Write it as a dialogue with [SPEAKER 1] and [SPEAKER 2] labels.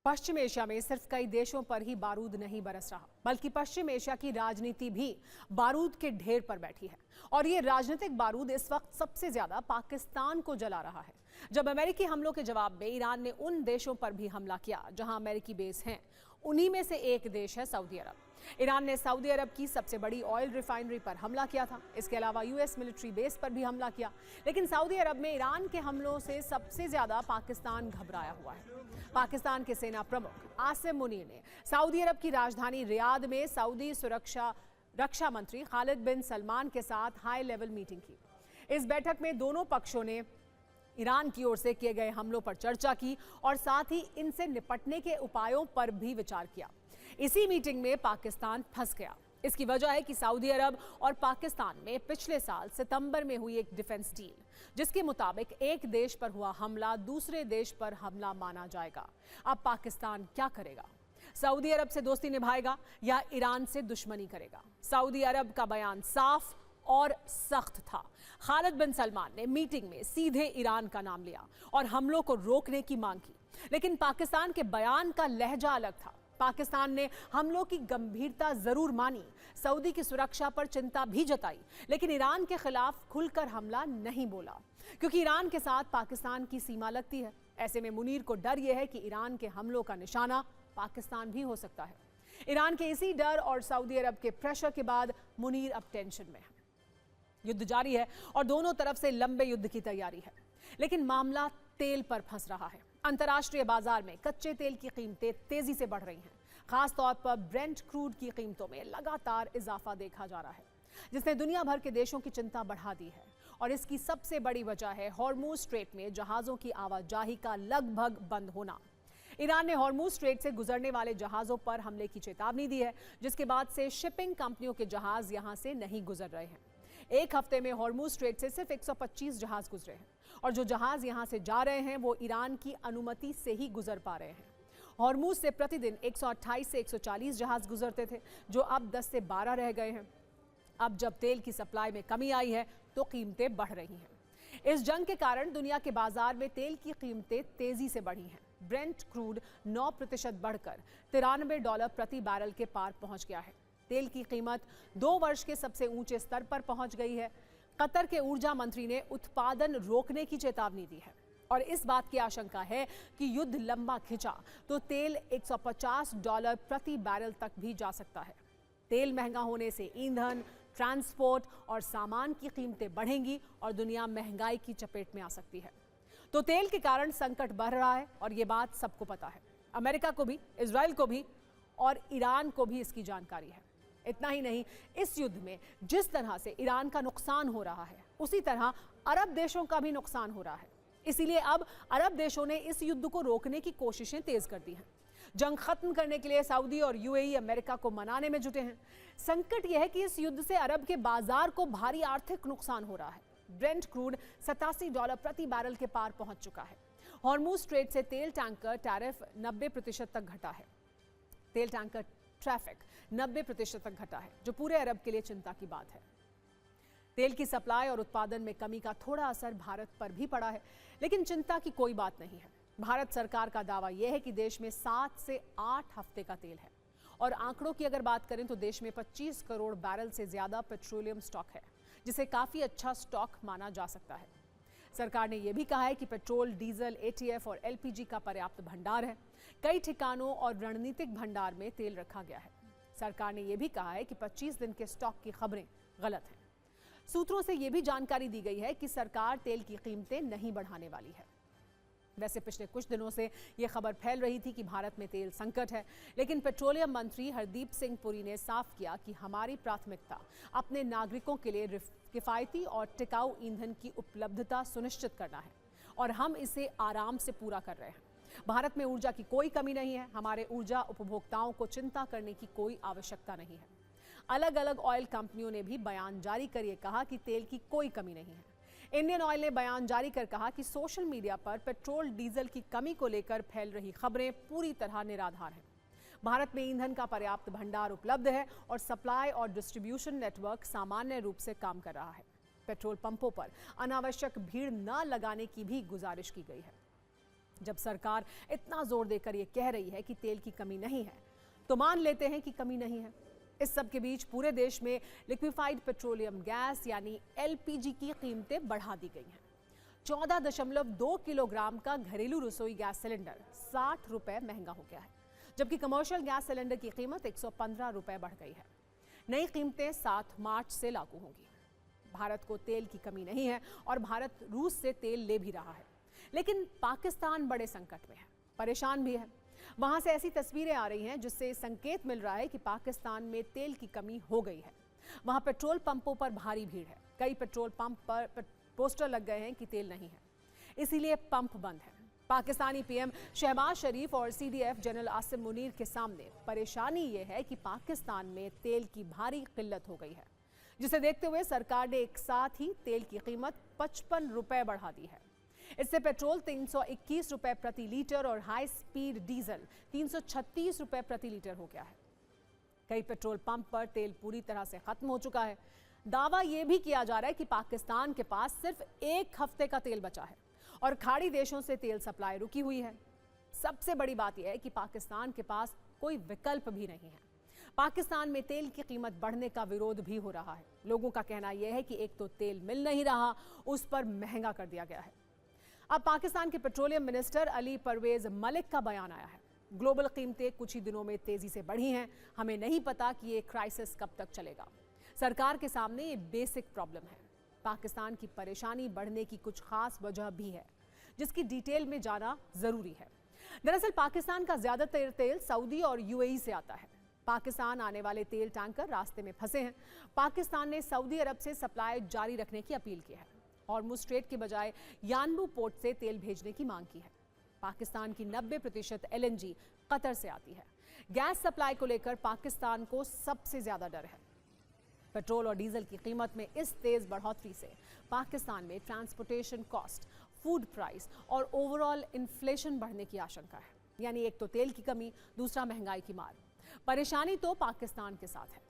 [SPEAKER 1] पश्चिम Asia में सिर्फ कई देशों पर ही बारूद नहीं बरस रहा, बल्कि पश्चिम एशिया की राजनीति भी बारूद के ढेर पर बैठी है। और ये राजनीतिक बारूद इस वक्त सबसे ज्यादा पाकिस्तान को जला रहा है। जब अमेरिकी हमलों के जवाब में ईरान ने उन देशों पर भी हमला किया जहां अमेरिकी बेस हैं, उन्हीं में से एक देश है सऊदी अरब। ईरान ने सऊदी अरब की सबसे बड़ी ऑयल रिफाइनरी पर हमला किया था। इसके अलावा यूएस मिलिट्री बेस पर भी हमला किया। लेकिन सऊदी अरब में ईरान के हमलों से सबसे ज्यादा पाकिस्तान घबराया हुआ है। पाकिस्तान के सेना प्रमुख आसिम मुनीर ने सऊदी अरब की राजधानी रियाद में सऊदी रक्षा मंत्री खालिद बिन सलमान के साथ हाई लेवल मीटिंग की। इस बैठक में दोनों पक्षों ने ईरान की ओर से किए गए हमलों पर चर्चा की और साथ ही इनसे निपटने के उपायों पर भी विचार किया। इसी मीटिंग में पाकिस्तान फंस गया। इसकी वजह है कि सऊदी अरब और पाकिस्तान में पिछले साल सितंबर में हुई एक डिफेंस डील, जिसके मुताबिक एक देश पर हुआ हमला दूसरे देश पर हमला माना जाएगा। अब पाकिस्तान क्या करेगा? सऊदी अरब से दोस्ती निभाएगा या ईरान से दुश्मनी करेगा? सऊदी अरब का बयान साफ और सख्त था। खालिद बिन सलमान ने मीटिंग में सीधे ईरान का नाम लिया और हमलों को रोकने की मांग की। लेकिन पाकिस्तान के बयान का लहजा अलग था। पाकिस्तान ने हमलों की गंभीरता जरूर मानी, सऊदी की सुरक्षा पर चिंता भी जताई, लेकिन ईरान के खिलाफ खुलकर हमला नहीं बोला, क्योंकि ईरान के साथ पाकिस्तान की सीमा लगती है। ऐसे में मुनीर को डर यह है कि ईरान के हमलों का निशाना पाकिस्तान भी हो सकता है। ईरान के इसी डर और सऊदी अरब के प्रेशर के बाद मुनीर अब टेंशन में है। युद्ध जारी है और दोनों तरफ से लंबे युद्ध की तैयारी है, लेकिन मामला तेल पर फंस रहा है। अंतर्राष्ट्रीय बाजार में कच्चे तेल की कीमतें तेजी से बढ़ रही हैं। खासतौर पर ब्रेंट क्रूड की कीमतों में लगातार इजाफा देखा जा रहा है, जिसने दुनिया भर के देशों की चिंता बढ़ा दी है। और इसकी सबसे बड़ी वजह है हॉर्मुज स्ट्रेट में जहाजों की आवाजाही का लगभग बंद होना। ईरान ने हॉर्मुज स्ट्रेट से गुजरने वाले जहाजों पर हमले की चेतावनी दी है, जिसके बाद से शिपिंग कंपनियों के जहाज यहां से नहीं गुजर रहे हैं। एक हफ्ते में हॉर्मुज स्ट्रेट से सिर्फ 125 जहाज गुजरे हैं और जो जहाज यहां से जा रहे हैं वो ईरान की अनुमति से ही गुजर पा रहे हैं। हॉर्मुज से प्रतिदिन 128 से 140 जहाज गुजरते थे, जो अब 10 से 12 रह गए हैं। अब जब तेल की सप्लाई में कमी आई है तो कीमतें बढ़ रही हैं। इस जंग के कारण दुनिया के बाजार में तेल की कीमतें तेजी से बढ़ी हैं। ब्रेंट क्रूड 9% बढ़कर $93 प्रति बैरल के पार पहुंच गया है। तेल की कीमत 2 वर्ष के सबसे ऊंचे स्तर पर पहुंच गई है। कतर के ऊर्जा मंत्री ने उत्पादन रोकने की चेतावनी दी है और इस बात की आशंका है कि युद्ध लंबा खिंचा तो तेल $150 प्रति बैरल तक भी जा सकता है। तेल महंगा होने से ईंधन, ट्रांसपोर्ट और सामान की कीमतें बढ़ेंगी और दुनिया महंगाई की चपेट में आ सकती है। तो तेल के कारण संकट बढ़ रहा है और ये बात सबको पता है। अमेरिका को भी, इजराइल को भी और ईरान को भी इसकी जानकारी है। इतना ही नहीं, इस युद्ध में जिस तरह से ईरान का नुकसान हो रहा है, उसी तरह अरब देशों का भी नुकसान हो रहा है। इसीलिए अब अरब देशों ने इस युद्ध को रोकने की कोशिशें तेज कर दी हैं। जंग खत्म करने के लिए सऊदी और यूएई अमेरिका को मनाने में जुटे हैं। संकट यह है कि इस युद्ध से अरब के बाजार को भारी आर्थिक नुकसान हो रहा है। ब्रेंट क्रूड $87 प्रति बैरल के पार पहुंच चुका है। हॉर्मुज स्ट्रेट से तेल टैंकर टैरिफ 90% तक घटा है। तेल टैंकर ट्रैफिक 90% तक घटा है, जो पूरे अरब के लिए चिंता की बात है। तेल की सप्लाई और उत्पादन में कमी का थोड़ा असर भारत पर भी पड़ा है, लेकिन चिंता की कोई बात नहीं है। भारत सरकार का दावा यह है कि देश में 7 से 8 हफ्ते का तेल है और आंकड़ों की अगर बात करें तो देश में 25 करोड़ बैरल से ज्यादा पेट्रोलियम स्टॉक है, जिसे काफी अच्छा स्टॉक माना जा सकता है। सरकार ने यह भी कहा है कि पेट्रोल, डीजल, एटीएफ और एलपीजी का पर्याप्त भंडार है। कई ठिकानों और रणनीतिक भंडार में तेल रखा गया है। सरकार ने यह भी कहा है कि 25 दिन के स्टॉक की खबरें गलत हैं। सूत्रों से यह भी जानकारी दी गई है कि सरकार तेल की कीमतें नहीं बढ़ाने वाली है। वैसे पिछले कुछ दिनों से यह खबर फैल रही थी कि भारत में तेल संकट है, लेकिन पेट्रोलियम मंत्री हरदीप सिंह पुरी ने साफ किया कि हमारी प्राथमिकता अपने नागरिकों के लिए किफायती और टिकाऊ ईंधन की उपलब्धता सुनिश्चित करना है और हम इसे आराम से पूरा कर रहे हैं। भारत में ऊर्जा की कोई कमी नहीं है। हमारे ऊर्जा उपभोक्ताओं को चिंता करने की कोई आवश्यकता नहीं है। अलग अलग ऑयल कंपनियों ने भी बयान जारी कर यह कहा कि तेल की कोई कमी नहीं है। इंडियन ऑयल ने बयान जारी कर कहा कि सोशल मीडिया पर पेट्रोल, डीजल की कमी को लेकर फैल रही खबरें पूरी तरह निराधार हैं। भारत में ईंधन का पर्याप्त भंडार उपलब्ध है और सप्लाई और डिस्ट्रीब्यूशन नेटवर्क सामान्य रूप से काम कर रहा है। पेट्रोल पंपों पर अनावश्यक भीड़ न लगाने की भी गुजारिश की गई है। जब सरकार इतना जोर देकर ये कह रही है कि तेल की कमी नहीं है, तो मान लेते हैं कि कमी नहीं है। इस सब के बीच पूरे देश में लिक्विफाइड पेट्रोलियम गैस यानी एलपीजी की कीमतें बढ़ा दी गई हैं। 14.2 किलोग्राम का घरेलू रसोई गैस सिलेंडर 60 रुपए महंगा हो गया है, जबकि कमर्शियल गैस सिलेंडर की कीमत 115 रुपए बढ़ गई है। नई कीमतें 7 मार्च से लागू होंगी। भारत को तेल की कमी नहीं है और भारत रूस से तेल ले भी रहा है, लेकिन पाकिस्तान बड़े संकट में है, परेशान भी है। वहां से ऐसी तस्वीरें आ रही हैं जिससे संकेत मिल रहा है कि पाकिस्तान में तेल की कमी हो गई है। वहां पेट्रोल पंपों पर भारी भीड़ है। कई पेट्रोल पंप पर पोस्टर लग गए हैं कि तेल नहीं है, इसीलिए पंप बंद है। पाकिस्तानी पीएम शहबाज शरीफ और सीडीएफ जनरल आसिम मुनीर के सामने परेशानी यह है कि पाकिस्तान में तेल की भारी किल्लत हो गई है, जिसे देखते हुए सरकार ने एक साथ ही तेल की कीमत 55 रुपए बढ़ा दी है। इससे पेट्रोल 321 रुपए प्रति लीटर और हाई स्पीड डीजल 336 रुपए प्रति लीटर हो गया है। कई पेट्रोल पंप पर तेल पूरी तरह से खत्म हो चुका है। दावा यह भी किया जा रहा है कि पाकिस्तान के पास सिर्फ 1 हफ्ते का तेल बचा है और खाड़ी देशों से तेल सप्लाई रुकी हुई है। सबसे बड़ी बात यह है कि पाकिस्तान के पास कोई विकल्प भी नहीं है। पाकिस्तान में तेल की कीमत बढ़ने का विरोध भी हो रहा है। लोगों का कहना यह है कि एक तो तेल मिल नहीं रहा, उस पर महंगा कर दिया गया है। अब पाकिस्तान के पेट्रोलियम मिनिस्टर अली परवेज मलिक का बयान आया है। ग्लोबल कीमतें कुछ ही दिनों में तेजी से बढ़ी हैं। हमें नहीं पता कि ये क्राइसिस कब तक चलेगा। सरकार के सामने ये बेसिक प्रॉब्लम है। पाकिस्तान की परेशानी बढ़ने की कुछ खास वजह भी है, जिसकी डिटेल में जाना जरूरी है। दरअसल पाकिस्तान का ज्यादातर तेल सऊदी और यूएई से आता है। पाकिस्तान आने वाले तेल टैंकर रास्ते में फंसे हैं। पाकिस्तान ने सऊदी अरब से सप्लाई जारी रखने की अपील की है। हॉर्मुज़ स्ट्रेट के बजाय यानबू पोर्ट से तेल भेजने की मांग की है। पाकिस्तान की 90% एलएनजी कतर से आती है। गैस सप्लाई को लेकर पाकिस्तान को सबसे ज्यादा डर है। पेट्रोल और डीजल की कीमत में इस तेज बढ़ोतरी से पाकिस्तान में ट्रांसपोर्टेशन कॉस्ट, फूड प्राइस और ओवरऑल इन्फ्लेशन बढ़ने की आशंका है। यानी एक तो तेल की कमी, दूसरा महंगाई की मार। परेशानी तो पाकिस्तान के साथ है।